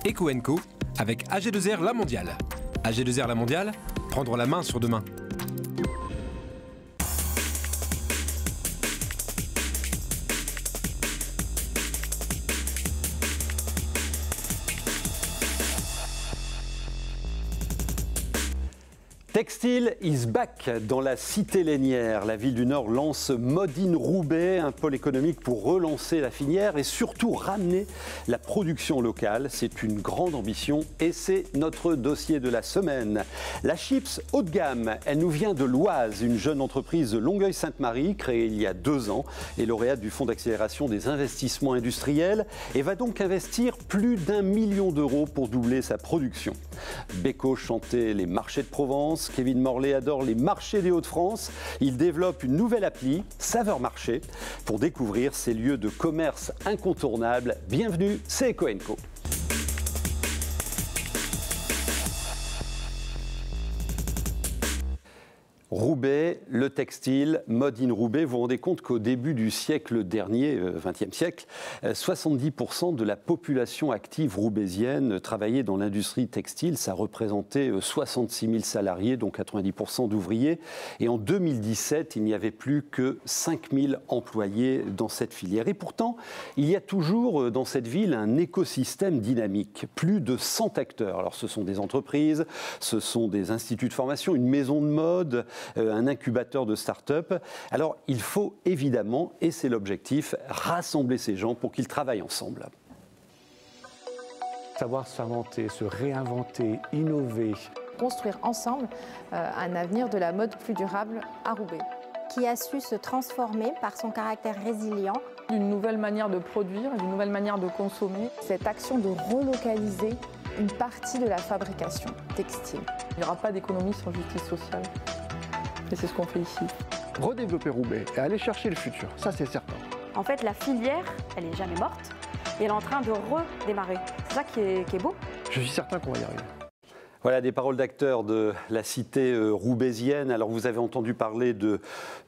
Eco & Co avec AG2R La Mondiale. AG2R La Mondiale, prendre la main sur demain. Textile is back dans la cité lénière. La ville du Nord lance Mode in Roubaix, un pôle économique pour relancer la filière et surtout ramener la production locale. C'est une grande ambition et c'est notre dossier de la semaine. La chips haut de gamme, elle nous vient de l'Oise, une jeune entreprise de Longueuil-Sainte-Marie créée il y a 2 ans et lauréate du Fonds d'accélération des investissements industriels et va donc investir plus d'1 million d'euros pour doubler sa production. Beko chantait les marchés de Provence. Kevin Morlet adore les marchés des Hauts-de-France. Il développe une nouvelle appli, Saveur Marché, pour découvrir ces lieux de commerce incontournables. Bienvenue, c'est Eco & Co. Roubaix, le textile, Mode in Roubaix. Vous vous rendez compte qu'au début du siècle dernier, 20e siècle, 70% de la population active roubaisienne travaillait dans l'industrie textile. Ça représentait 66 000 salariés, dont 90% d'ouvriers. Et en 2017, il n'y avait plus que 5 000 employés dans cette filière. Et pourtant, il y a toujours dans cette ville un écosystème dynamique. Plus de 100 acteurs. Alors ce sont des entreprises, ce sont des instituts de formation, une maison de mode, un incubateur de start-up. Alors, il faut évidemment, et c'est l'objectif, rassembler ces gens pour qu'ils travaillent ensemble. Savoir s'inventer, se réinventer, innover. Construire ensemble un avenir de la mode plus durable à Roubaix. Qui a su se transformer par son caractère résilient. Une nouvelle manière de produire, une nouvelle manière de consommer. Cette action de relocaliser une partie de la fabrication textile. Il n'y aura pas d'économie sans justice sociale. Et c'est ce qu'on fait ici. Redévelopper Roubaix et aller chercher le futur, ça c'est certain. En fait, la filière, elle n'est jamais morte et elle est en train de redémarrer. C'est ça qui est beau. Je suis certain qu'on va y arriver. Voilà des paroles d'acteurs de la cité roubaisienne. Alors vous avez entendu parler de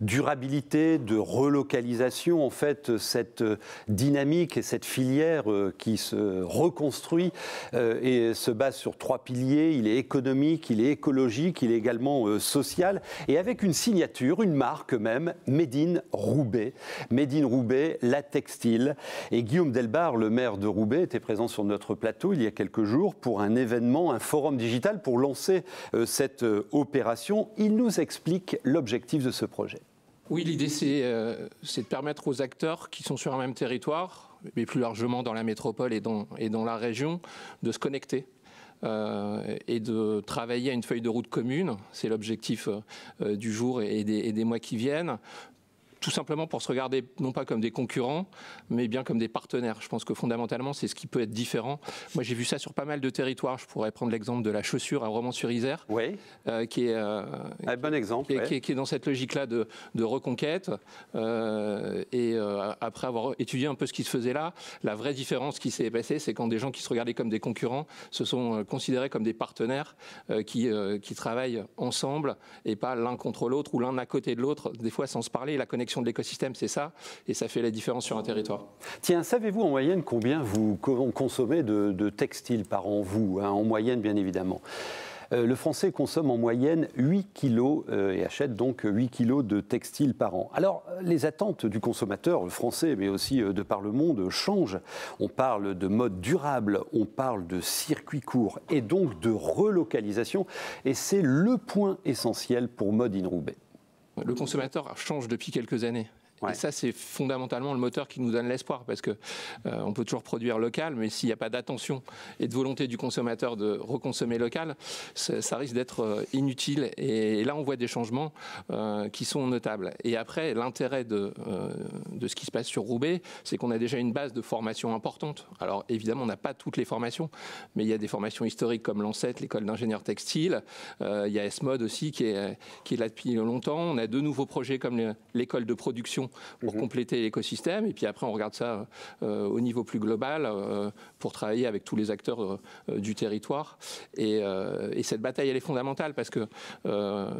durabilité, de relocalisation. En fait, cette dynamique et cette filière qui se reconstruit et se base sur 3 piliers. Il est économique, il est écologique, il est également social. Et avec une signature, une marque même, Made in Roubaix. Made in Roubaix, la textile. Et Guillaume Delbar, le maire de Roubaix, était présent sur notre plateau il y a quelques jours pour un événement, un forum digital pour lancer cette opération. Il nous explique l'objectif de ce projet. Oui, l'idée c'est de permettre aux acteurs qui sont sur un même territoire, mais plus largement dans la métropole et dans la région, de se connecter. Et de travailler à une feuille de route commune. C'est l'objectif du jour et des mois qui viennent. Tout simplement pour se regarder non pas comme des concurrents, mais bien comme des partenaires. Je pense que fondamentalement, c'est ce qui peut être différent. Moi, j'ai vu ça sur pas mal de territoires. Je pourrais prendre l'exemple de la chaussure à Romans-sur-Isère, qui est un bon exemple, qui est dans cette logique-là de reconquête. Après avoir étudié un peu ce qui se faisait là, la vraie différence qui s'est passée, c'est quand des gens qui se regardaient comme des concurrents se sont considérés comme des partenaires qui travaillent ensemble et pas l'un contre l'autre ou l'un à côté de l'autre, des fois sans se parler. La connexion de l'écosystème, c'est ça, et ça fait la différence sur un territoire. Tiens, savez-vous en moyenne combien vous consommez de textiles par an, vous, hein, en moyenne bien évidemment? Le Français consomme en moyenne 8 kilos et achète donc 8 kilos de textiles par an. Alors, les attentes du consommateur, le français, mais aussi de par le monde, changent. On parle de mode durable, on parle de circuit court et donc de relocalisation. Et c'est le point essentiel pour Mode in Roubaix. Le consommateur change depuis quelques années. Et ça, c'est fondamentalement le moteur qui nous donne l'espoir, parce que on peut toujours produire local, mais s'il n'y a pas d'attention et de volonté du consommateur de reconsommer local, ça risque d'être inutile. Et là, on voit des changements qui sont notables. Et après, l'intérêt de ce qui se passe sur Roubaix, c'est qu'on a déjà une base de formation importante. Alors, évidemment, on n'a pas toutes les formations, mais il y a des formations historiques comme l'ANSET, l'école d'ingénieurs textiles. Il y a S-Mode aussi qui est là depuis longtemps. On a 2 nouveaux projets comme l'école de production pour compléter l'écosystème. Et puis après, on regarde ça au niveau plus global pour travailler avec tous les acteurs du territoire. Et cette bataille, elle est fondamentale parce que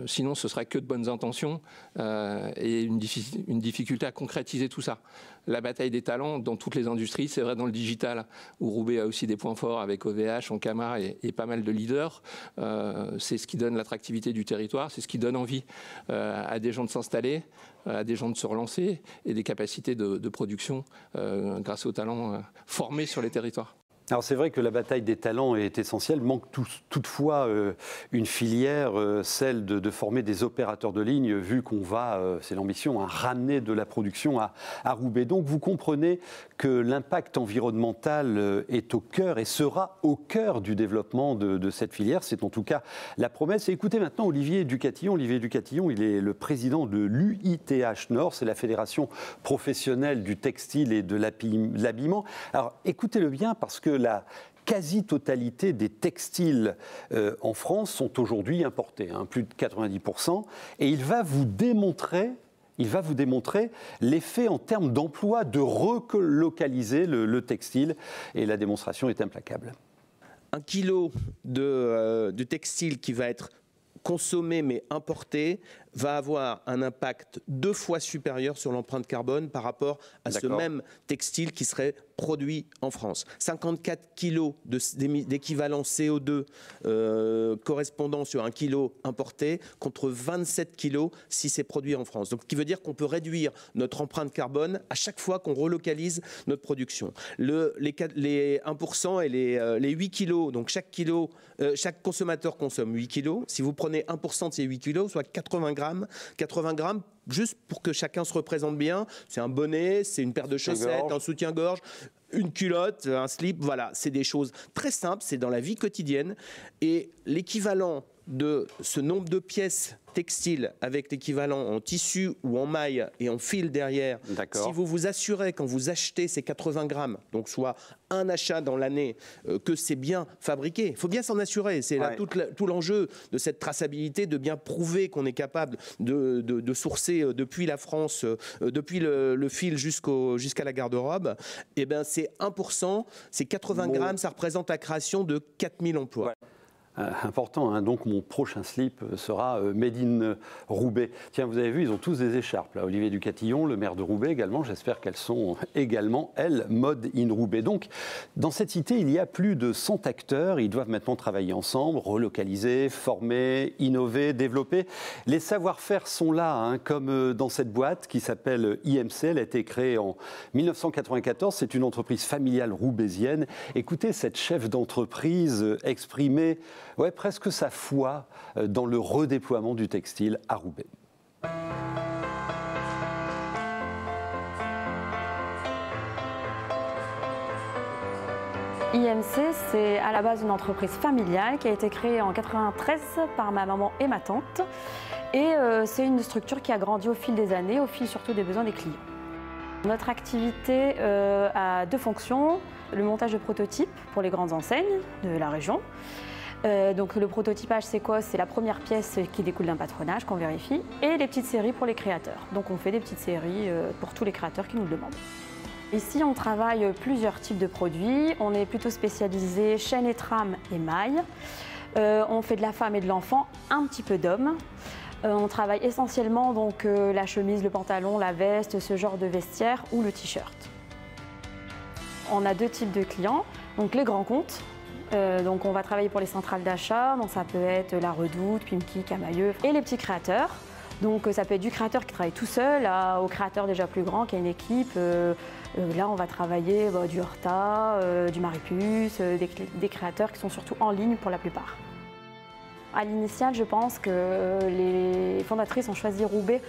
sinon, ce serait que de bonnes intentions et une difficulté à concrétiser tout ça. la bataille des talents dans toutes les industries. C'est vrai dans le digital, où Roubaix a aussi des points forts avec OVH, Ankama et pas mal de leaders. C'est ce qui donne l'attractivité du territoire, c'est ce qui donne envie à des gens de s'installer, à des gens de se relancer et des capacités de production grâce aux talents formés sur les territoires. Alors c'est vrai que la bataille des talents est essentielle, manque toutefois une filière, celle de former des opérateurs de ligne, vu qu'on va, c'est l'ambition, ramener de la production à Roubaix. Donc vous comprenez que l'impact environnemental est au cœur et sera au cœur du développement de cette filière. C'est en tout cas la promesse. Et écoutez maintenant Olivier Ducatillon. Olivier Ducatillon, il est le président de l'UITH Nord, c'est la fédération professionnelle du textile et de l'habillement. Alors écoutez-le bien parce que la quasi-totalité des textiles en France sont aujourd'hui importés, plus de 90%. Et il va vous démontrer l'effet en termes d'emploi de relocaliser le textile. Et la démonstration est implacable. 1 kilo de textile qui va être consommé mais importé va avoir un impact 2 fois supérieur sur l'empreinte carbone par rapport à ce même textile qui serait produit en France. 54 kilos d'équivalent CO2 correspondant sur 1 kilo importé contre 27 kilos si c'est produit en France. Donc, ce qui veut dire qu'on peut réduire notre empreinte carbone à chaque fois qu'on relocalise notre production. Les 1% et les 8 kilos, donc chaque consommateur consomme 8 kilos. Si vous prenez 1% de ces 8 kilos, soit 80 grammes, juste pour que chacun se représente bien, c'est un bonnet, c'est une paire de chaussettes, un soutien-gorge, une culotte, un slip, voilà, c'est des choses très simples, c'est dans la vie quotidienne. Et l'équivalent de ce nombre de pièces textiles avec l'équivalent en tissu ou en maille et en fil derrière, si vous vous assurez quand vous achetez ces 80 grammes, donc soit un achat dans l'année, que c'est bien fabriqué, il faut bien s'en assurer. C'est là tout l'enjeu de cette traçabilité, de bien prouver qu'on est capable de sourcer depuis la France, depuis le fil jusqu'à la garde-robe. Et ben c'est 1%, c'est 80 grammes, ça représente la création de 4000 emplois. Ouais. Important, donc mon prochain slip sera Made in Roubaix. Tiens, vous avez vu, ils ont tous des écharpes. Là. Olivier Ducatillon, le maire de Roubaix également, j'espère qu'elles sont également, elles, Made in Roubaix. Donc, dans cette cité, il y a plus de 100 acteurs. Ils doivent maintenant travailler ensemble, relocaliser, former, innover, développer. Les savoir-faire sont là, comme dans cette boîte qui s'appelle IMC. Elle a été créée en 1994. C'est une entreprise familiale roubaisienne. Écoutez cette chef d'entreprise exprimer presque sa foi dans le redéploiement du textile à Roubaix. IMC, c'est à la base une entreprise familiale qui a été créée en 1993 par ma maman et ma tante. Et c'est une structure qui a grandi au fil des années, au fil surtout des besoins des clients. Notre activité a 2 fonctions. Le montage de prototypes pour les grandes enseignes de la région. Donc le prototypage, c'est quoi? C'est la première pièce qui découle d'un patronage qu'on vérifie, et les petites séries pour les créateurs. Donc on fait des petites séries pour tous les créateurs qui nous le demandent. Ici, on travaille plusieurs types de produits. On est plutôt spécialisé chaîne et trame et mailles. On fait de la femme et de l'enfant, un petit peu d'hommes. On travaille essentiellement donc la chemise, le pantalon, la veste, ce genre de vestiaire ou le t-shirt. On a 2 types de clients, donc les grands comptes. Donc on va travailler pour les centrales d'achat, donc ça peut être La Redoute, Pimki, Camailleux, et les petits créateurs. Donc ça peut être du créateur qui travaille tout seul au créateur déjà plus grand qui a une équipe. Là on va travailler du Horta, du Maripuce, des créateurs qui sont surtout en ligne pour la plupart. À l'initiale, je pense que les fondatrices ont choisi Roubaix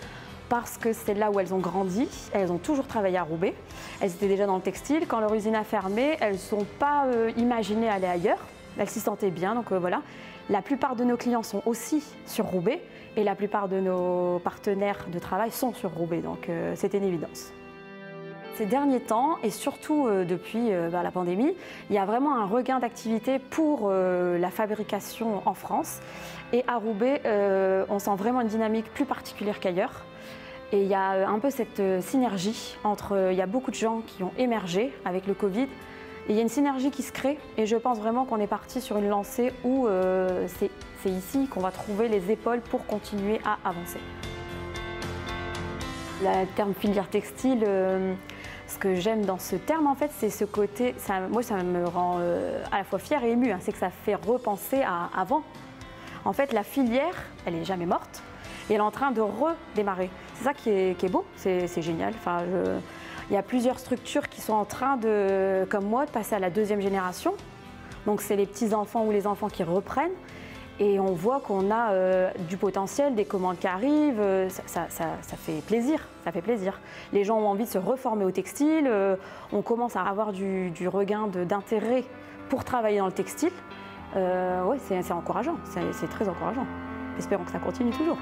parce que c'est là où elles ont grandi. Elles ont toujours travaillé à Roubaix. Elles étaient déjà dans le textile. Quand leur usine a fermé, elles ne sont pas imaginées aller ailleurs. Elles s'y sentaient bien, donc voilà. La plupart de nos clients sont aussi sur Roubaix et la plupart de nos partenaires de travail sont sur Roubaix, donc c'était une évidence. Ces derniers temps, et surtout depuis la pandémie, il y a vraiment un regain d'activité pour la fabrication en France. Et à Roubaix, on sent vraiment une dynamique plus particulière qu'ailleurs. Et il y a un peu cette synergie entre, il y a beaucoup de gens qui ont émergé avec le Covid, et il y a une synergie qui se crée, et je pense vraiment qu'on est parti sur une lancée où c'est ici qu'on va trouver les épaules pour continuer à avancer. Le terme filière textile, Ce que j'aime dans ce terme, en fait, c'est ce côté, moi ça me rend à la fois fière et émue, hein, c'est que ça fait repenser à avant. En fait, la filière, elle n'est jamais morte et elle est en train de redémarrer. C'est ça qui est beau, c'est génial. Enfin, il y a plusieurs structures qui sont en train de, comme moi, de passer à la deuxième génération. Donc c'est les petits-enfants ou les enfants qui reprennent. Et on voit qu'on a du potentiel, des commandes qui arrivent, ça fait plaisir, ça fait plaisir. Les gens ont envie de se reformer au textile, on commence à avoir du regain d'intérêt pour travailler dans le textile. Oui, c'est encourageant, c'est très encourageant. Espérons que ça continue toujours.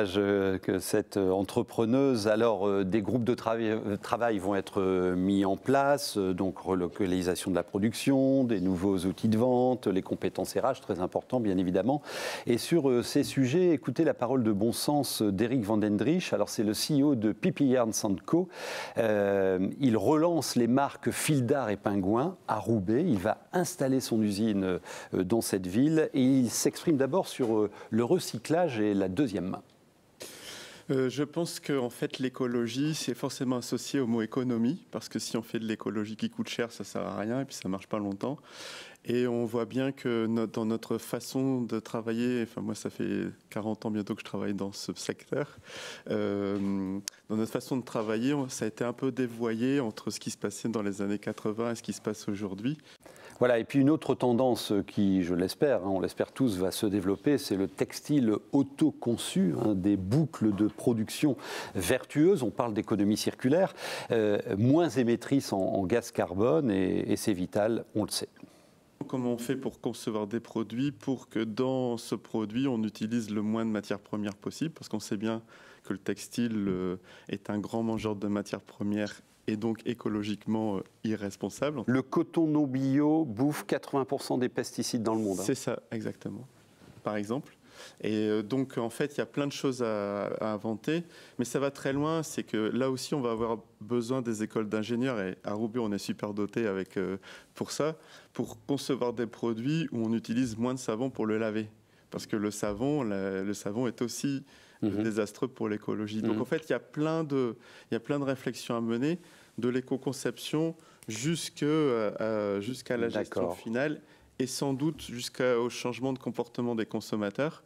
Que cette entrepreneuse, alors des groupes de travail vont être mis en place, donc relocalisation de la production, des nouveaux outils de vente, les compétences RH, très important bien évidemment. Et sur ces sujets, écoutez la parole de bon sens d'Eric Van Dendrich. Alors c'est le CEO de Pipi Yarns & Co. Il relance les marques Fildar et Pingouin à Roubaix. Il va installer son usine dans cette ville et il s'exprime d'abord sur le recyclage et la deuxième main. Je pense qu'en fait, l'écologie, c'est forcément associé au mot économie, parce que si on fait de l'écologie qui coûte cher, ça ne sert à rien et puis ça ne marche pas longtemps. Et on voit bien que dans notre façon de travailler, enfin moi ça fait 40 ans bientôt que je travaille dans ce secteur, dans notre façon de travailler, ça a été un peu dévoyé entre ce qui se passait dans les années 80 et ce qui se passe aujourd'hui. Voilà, et puis une autre tendance qui, je l'espère, on l'espère tous, va se développer, c'est le textile auto-conçu, des boucles de production vertueuses. On parle d'économie circulaire, moins émettrice en gaz carbone, et c'est vital, on le sait. Comment on fait pour concevoir des produits pour que dans ce produit, on utilise le moins de matières premières possible, parce qu'on sait bien que le textile est un grand mangeur de matières premières et donc écologiquement irresponsable. Le coton non bio bouffe 80% des pesticides dans le monde. C'est ça, exactement, par exemple. Et donc, en fait, il y a plein de choses à inventer, mais ça va très loin. C'est que là aussi, on va avoir besoin des écoles d'ingénieurs. Et à Roubaix, on est super doté pour ça, pour concevoir des produits où on utilise moins de savon pour le laver. Parce que le savon est aussi désastreux pour l'écologie. Donc, en fait, il y a plein de réflexions à mener, de l'éco-conception jusqu'à la gestion finale et sans doute jusqu'au changement de comportement des consommateurs.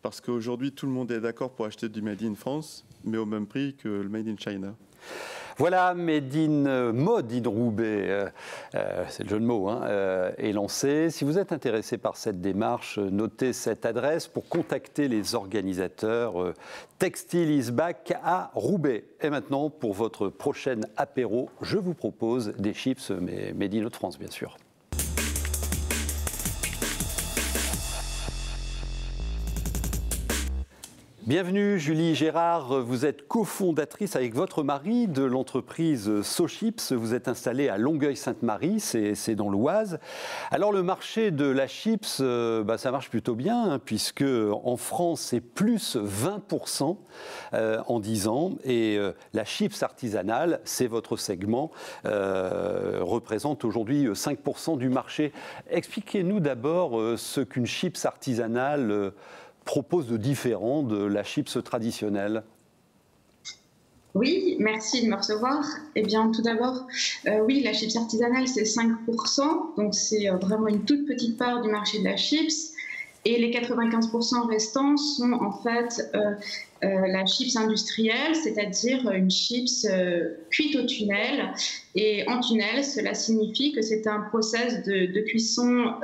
Parce qu'aujourd'hui, tout le monde est d'accord pour acheter du Made in France, mais au même prix que le Made in China. Voilà, Made in Roubaix, c'est le jeu de mots, est lancé. Si vous êtes intéressé par cette démarche, notez cette adresse pour contacter les organisateurs. Textile is back à Roubaix. Et maintenant, pour votre prochain apéro, je vous propose des chips, mais Made in France, bien sûr. Bienvenue Julie Gérard, vous êtes cofondatrice avec votre mari de l'entreprise SoChips. Vous êtes installée à Longueuil-Sainte-Marie, c'est dans l'Oise. Alors le marché de la chips, ça marche plutôt bien, puisque en France c'est plus 20% en 10 ans. Et la chips artisanale, c'est votre segment, représente aujourd'hui 5% du marché. Expliquez-nous d'abord ce qu'une chips artisanale propose de différent de la chips traditionnelle. Oui, merci de me recevoir. Eh bien, tout d'abord, oui, la chips artisanale, c'est 5%, donc c'est vraiment une toute petite part du marché de la chips. Et les 95% restants sont en fait la chips industrielle, c'est-à-dire une chips cuite au tunnel. Et en tunnel, cela signifie que c'est un process de cuisson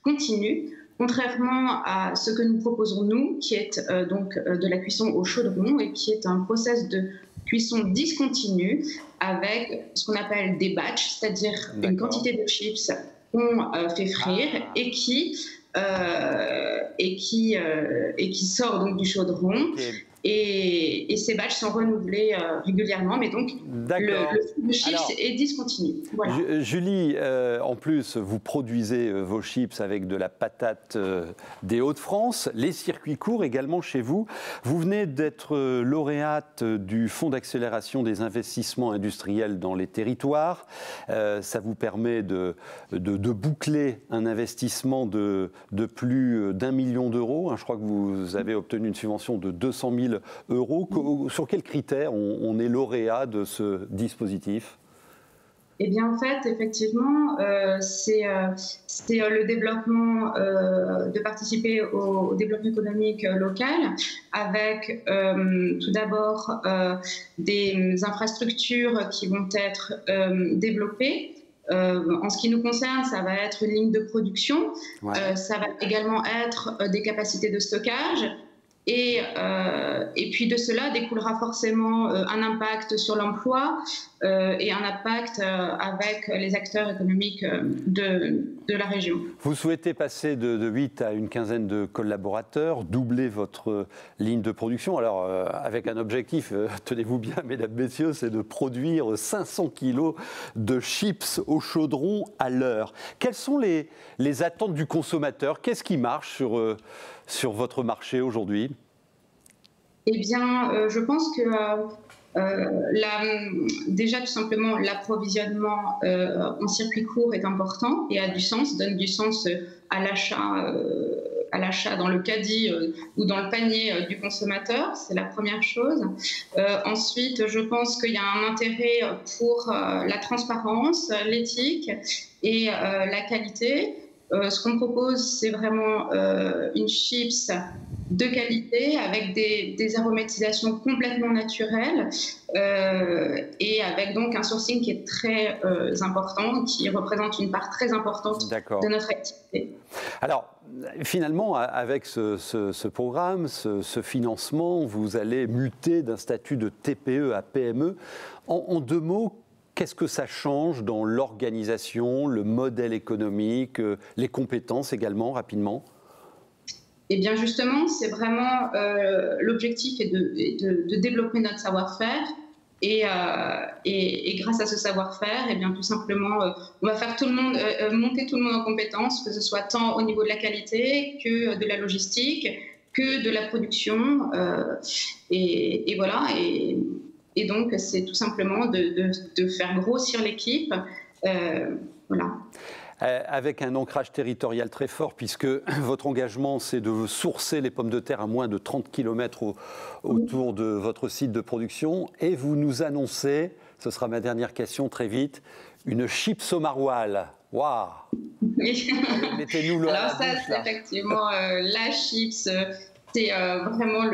continue, contrairement à ce que nous proposons nous, qui est donc de la cuisson au chaudron et qui est un process de cuisson discontinue avec ce qu'on appelle des batchs, c'est-à-dire une quantité de chips qu'on fait frire et qui sort donc du chaudron. Okay. Et ces batchs sont renouvelés régulièrement, mais donc le chips est discontinu. Voilà. Julie, en plus, vous produisez vos chips avec de la patate des Hauts-de-France, les circuits courts également chez vous. Vous venez d'être lauréate du Fonds d'accélération des investissements industriels dans les territoires. Ça vous permet de boucler un investissement de plus d'1 million d'euros. Je crois que vous avez obtenu une subvention de 200 000 000 €. Sur quels critères on est lauréat de ce dispositif ? Eh bien, en fait, effectivement, c'est le développement, de participer au développement économique local avec tout d'abord des infrastructures qui vont être développées. En ce qui nous concerne, ça va être une ligne de production, ça va également être des capacités de stockage. Et puis de cela découlera forcément un impact sur l'emploi et un impact avec les acteurs économiques de la région. Vous souhaitez passer de 8 à une quinzaine de collaborateurs, doubler votre ligne de production. Alors, avec un objectif, tenez-vous bien, mesdames, messieurs, c'est de produire 500 kilos de chips au chaudron à l'heure. Quelles sont les attentes du consommateur ? Qu'est-ce qui marche sur votre marché aujourd'hui ? Eh bien, je pense que déjà tout simplement l'approvisionnement en circuit court est important et a du sens, donne du sens à l'achat dans le caddie ou dans le panier du consommateur, c'est la première chose. Ensuite, je pense qu'il y a un intérêt pour la transparence, l'éthique et la qualité. Ce qu'on propose, c'est vraiment une chips de qualité avec des aromatisations complètement naturelles et avec donc un sourcing qui est très important, qui représente une part très importante de notre activité. Alors, finalement, avec ce programme, ce financement, vous allez muter d'un statut de TPE à PME. En deux mots, qu'est-ce que ça change dans l'organisation, le modèle économique, les compétences également, rapidement ? Eh bien justement, c'est vraiment l'objectif est de développer notre savoir-faire et grâce à ce savoir-faire, eh bien tout simplement, on va faire monter tout le monde en compétences, que ce soit tant au niveau de la qualité que de la logistique, que de la production, et voilà. Et donc, c'est tout simplement de faire grossir l'équipe. Voilà. Avec un ancrage territorial très fort, puisque votre engagement, c'est de sourcer les pommes de terre à moins de 30 km autour de votre site de production. Et vous nous annoncez, ce sera ma dernière question très vite, une chips au maroilles. Waouh! Mettez-nous Alors ça, c'est effectivement la chips. C'est vraiment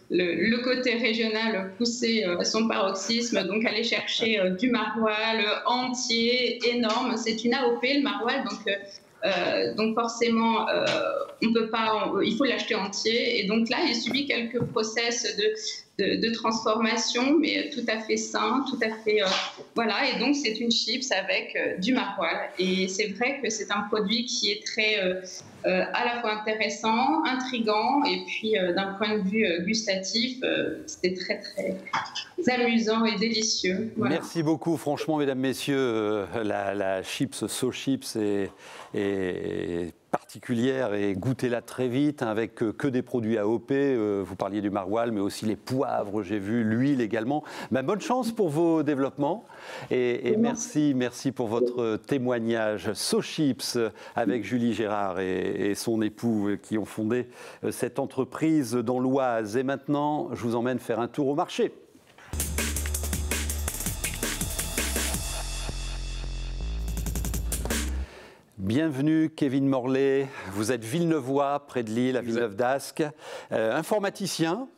le côté régional poussé à son paroxysme, donc aller chercher du maroilles entier, énorme. C'est une AOP, le maroilles, donc forcément, on peut pas, il faut l'acheter entier. Et donc là, il subit quelques process de transformation, mais tout à fait sain, tout à fait... voilà, et donc c'est une chips avec du maroilles. Et c'est vrai que c'est un produit qui est très... à la fois intéressant, intriguant, et puis d'un point de vue gustatif, c'était très très amusant et délicieux. Voilà. Merci beaucoup, franchement, mesdames, messieurs, la chips SoChips est particulière et goûtez-la très vite avec que des produits AOP. Vous parliez du maroilles, mais aussi les poivres, j'ai vu, l'huile également. Bonne chance pour vos développements et merci pour votre témoignage. SoChips avec Julie Gérard et son époux qui ont fondé cette entreprise dans l'Oise. Et maintenant, je vous emmène faire un tour au marché. Bienvenue Kevin Morlet, vous êtes Villeneuvois, près de Lille, à Villeneuve-d'Ascq, informaticien.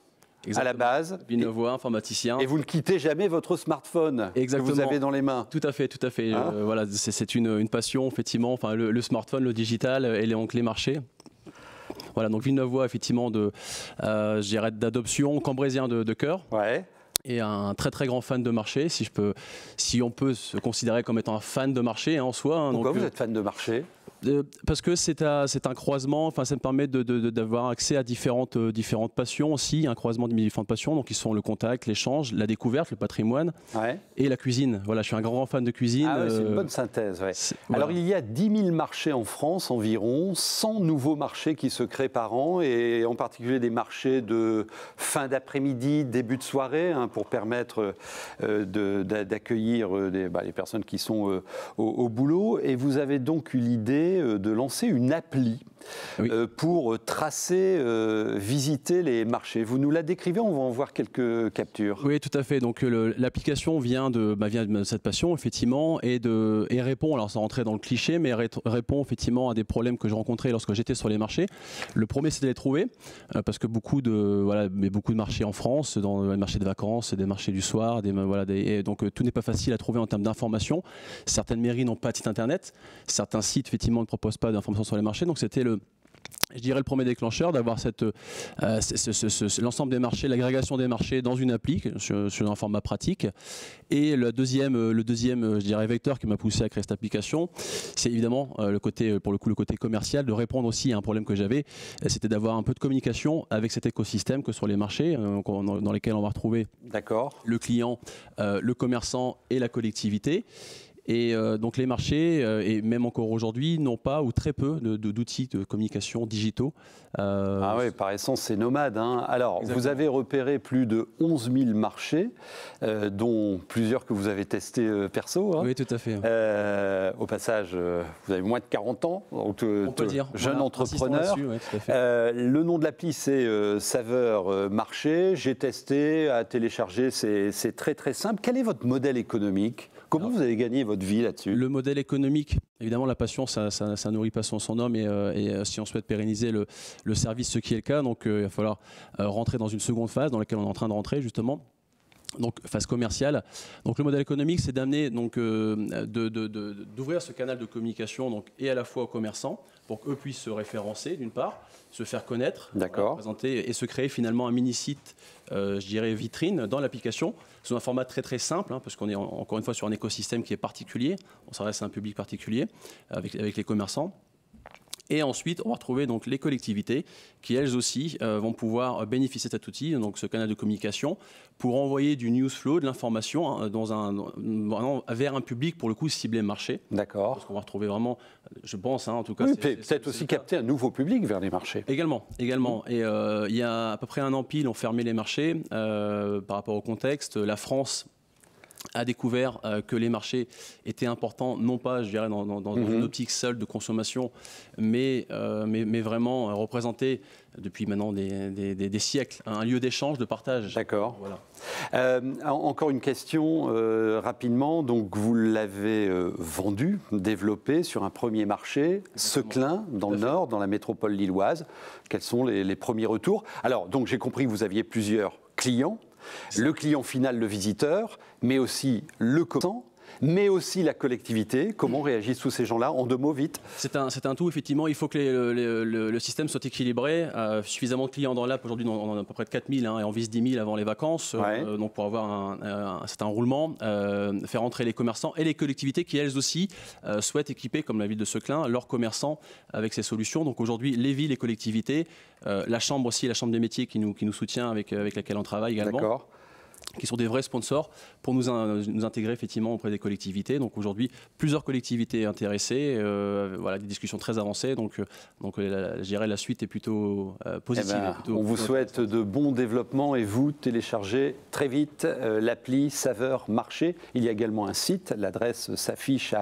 Exactement. À la base. Villeneuvois, informaticien. Et vous ne quittez jamais votre smartphone. Exactement. Que vous avez dans les mains. Tout à fait, tout à fait. Voilà, c'est une passion, effectivement, enfin, le smartphone, le digital et donc les marchés. Voilà, donc Villeneuvois, effectivement, je dirais d'adoption, cambrésien de cœur. Ouais. Et un très très grand fan de marché, si on peut se considérer comme étant un fan de marché en soi. Pourquoi vous êtes fan de marché ? Parce que c'est un croisement, enfin ça me permet d'avoir accès à différentes passions aussi, un croisement de différentes passions, donc qui sont le contact, l'échange, la découverte, le patrimoine et la cuisine. Voilà, je suis un grand fan de cuisine. Ah ouais, c'est une bonne synthèse. Ouais. Alors il y a 10 000 marchés en France environ, 100 nouveaux marchés qui se créent par an et en particulier des marchés de fin d'après-midi, début de soirée pour permettre d'accueillir les personnes qui sont au boulot. Et vous avez donc eu l'idée venez de lancer une appli pour tracer, visiter les marchés. Vous nous la décrivez, on va en voir quelques captures. Oui, tout à fait. Donc l'application vient de cette passion, effectivement, et répond, alors sans rentrer dans le cliché, mais répond effectivement à des problèmes que je rencontrais lorsque j'étais sur les marchés. Le premier, c'était de les trouver, parce que beaucoup de marchés en France, dans les marchés de vacances, des marchés du soir, donc tout n'est pas facile à trouver en termes d'information. Certaines mairies n'ont pas de site internet, certains sites effectivement ne proposent pas d'informations sur les marchés, donc c'était le premier déclencheur d'avoir l'ensemble des marchés, l'agrégation des marchés dans une appli sur un format pratique. Et le deuxième vecteur qui m'a poussé à créer cette application, c'est évidemment le côté commercial, de répondre aussi à un problème que j'avais, c'était d'avoir un peu de communication avec cet écosystème que sur les marchés dans lesquels on va retrouver le client, le commerçant et la collectivité. Et donc les marchés, et même encore aujourd'hui, n'ont pas ou très peu d'outils de communication digitaux. Ah oui, par essence, c'est nomade. Alors, exactement. Vous avez repéré plus de 11 000 marchés, dont plusieurs que vous avez testés perso. Oui, tout à fait. Au passage, vous avez moins de 40 ans, donc on peut dire. Jeune entrepreneur. Ouais, tout à fait. Le nom de l'appli, c'est Saveur Marché. J'ai testé, à télécharger, c'est très très simple. Quel est votre modèle économique ? Comment vous avez gagné votre vie là-dessus ? Le modèle économique, évidemment, la passion, ça nourrit pas son homme. Et si on souhaite pérenniser le service, ce qui est le cas, donc il va falloir rentrer dans une seconde phase dans laquelle on est en train de rentrer justement. Donc phase commerciale. Donc le modèle économique, c'est d'amener d'ouvrir ce canal de communication donc et à la fois aux commerçants pour qu'eux puissent se référencer d'une part, se faire connaître, présenter et se créer finalement un mini site, je dirais vitrine dans l'application sous un format très très simple parce qu'on est encore une fois sur un écosystème qui est particulier. On s'adresse à un public particulier avec les commerçants. Et ensuite, on va retrouver donc les collectivités qui, elles aussi, vont pouvoir bénéficier de cet outil, donc ce canal de communication, pour envoyer du news flow, de l'information vers un public, pour le coup, ciblé marché. D'accord. Parce qu'on va retrouver vraiment, je pense, en tout cas... Oui, peut-être aussi capter un nouveau public vers les marchés. Également. Et il y a à peu près un an pile, on fermait les marchés par rapport au contexte. La France a découvert que les marchés étaient importants, non pas, je dirais, dans une optique seule de consommation, mais vraiment représenter depuis maintenant des siècles un lieu d'échange, de partage. D'accord. Voilà. Encore une question rapidement. Donc vous l'avez vendu, développé sur un premier marché, Seclin, dans le Nord, dans la métropole lilloise. Quels sont les premiers retours ? Alors, donc j'ai compris que vous aviez plusieurs clients. Le client final, le visiteur, mais aussi le commerçant, mais aussi la collectivité. Comment réagissent tous ces gens-là ? En 2 mots, vite. C'est un tout, effectivement. Il faut que le système soit équilibré. Suffisamment de clients dans l'app. Aujourd'hui, on en a à peu près de 4 000 et on vise 10 000 avant les vacances. Donc, pour avoir un certain roulement, faire entrer les commerçants et les collectivités qui, elles aussi, souhaitent équiper, comme la ville de Seclin, leurs commerçants avec ces solutions. Donc, aujourd'hui, les villes, les collectivités, la chambre aussi, la chambre des métiers qui nous soutient, avec laquelle on travaille également. D'accord. Qui sont des vrais sponsors pour nous intégrer effectivement auprès des collectivités. Donc aujourd'hui, plusieurs collectivités intéressées, des discussions très avancées. Donc je dirais la suite est plutôt positive. On vous souhaite de bons développements et vous téléchargez très vite l'appli Saveur Marché. Il y a également un site, l'adresse s'affiche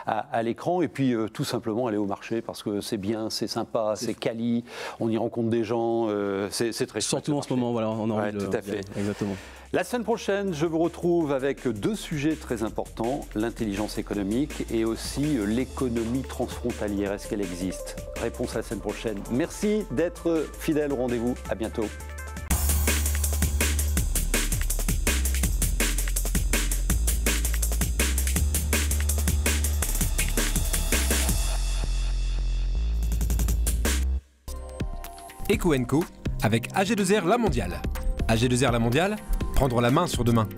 à l'écran. Et puis tout simplement aller au marché parce que c'est bien, c'est sympa, c'est quali, on y rencontre des gens, c'est très chouette. Surtout en ce moment, voilà, on a envie de... Tout à fait. Exactement. La semaine prochaine, je vous retrouve avec 2 sujets très importants, l'intelligence économique et aussi l'économie transfrontalière. Est-ce qu'elle existe ? Réponse à la semaine prochaine. Merci d'être fidèle au rendez-vous. À bientôt. Eco & Co avec AG2R La Mondiale. AG2R La Mondiale, prendre la main sur demain.